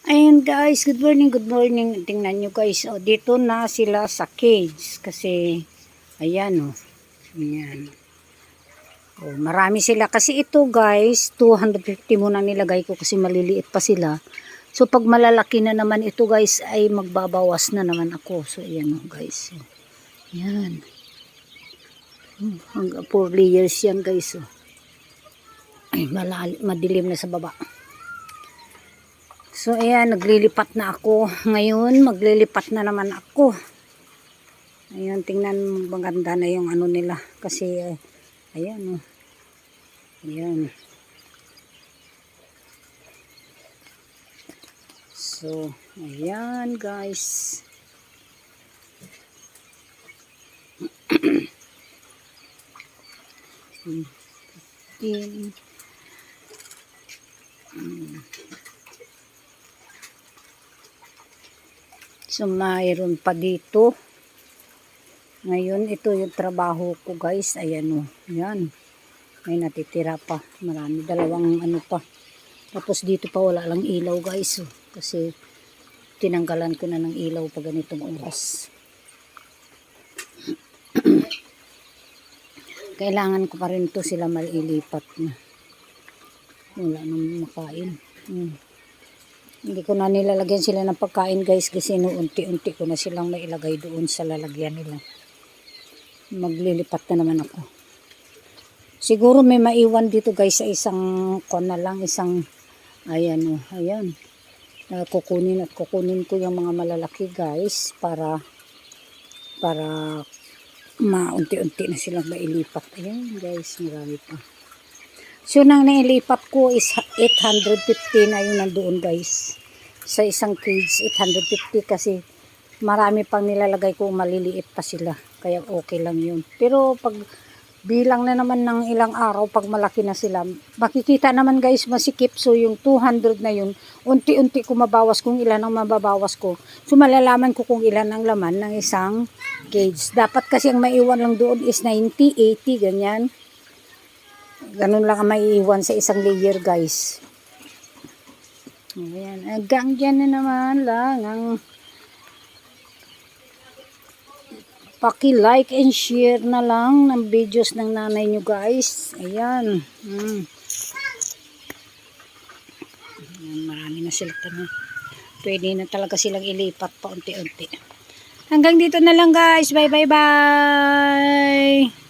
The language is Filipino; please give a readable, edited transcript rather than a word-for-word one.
Ayan guys, good morning, good morning. Tingnan nyo guys, dito na sila sa cage. Kasi, ayan ayan. Marami sila. Kasi ito guys, 250 muna nilagay ko kasi maliliit pa sila. So, pag malalaki na naman ito guys, ay magbabawas na naman ako. So, ayan guys. Ayan. Hanggang 4 layers yan guys. Ay, madilim na sa baba. So, ayan, naglilipat na ako. Ngayon, maglilipat na naman ako. Ayan, tingnan, maganda na yung ano nila. Kasi, ayan, ayan. So, ayan, guys. So, mayroon pa dito. Ngayon, ito yung trabaho ko guys. Ayan yan. May natitira pa. Marami, dalawang ano pa. Tapos dito pa wala lang ilaw guys. Kasi tinanggalan ko na ng ilaw pa ganitong oras. Kailangan ko pa rin to sila malilipat na. Wala nang makain. Hindi ko na nilalagyan sila ng pagkain guys kasi unti-unti ko na silang mailagay doon sa lalagyan nila. Maglilipat na naman ako. Siguro may maiwan dito guys sa isang kon na lang, isang ayan ayan. Kukunin ko yung mga malalaki guys para maunti-unti na silang mailipat. Ayan guys, marami pa. So, nang nailipat ko is 850 na yung nandoon guys. Sa isang cage, 850 kasi marami pang nilalagay ko, maliliit pa sila. Kaya okay lang yun. Pero pag bilang na naman ng ilang araw, pag malaki na sila, makikita naman guys masikip. So, yung 200 na yun, unti-unti ko mabawas kung ilan ang mababawas ko. So, malalaman ko kung ilan ang laman ng isang cage. Dapat kasi ang maiwan lang doon is 90, 80, ganyan. Ganun lang ang maiiwan sa isang layer guys. Ayan. Hanggang dyan na naman lang ang paki-like and share na lang ng videos ng nanay nyo guys. Ayan. Ayan, marami na sila na. Pwede na talaga silang ilipat pa unti-unti. Hanggang dito na lang guys. Bye bye bye.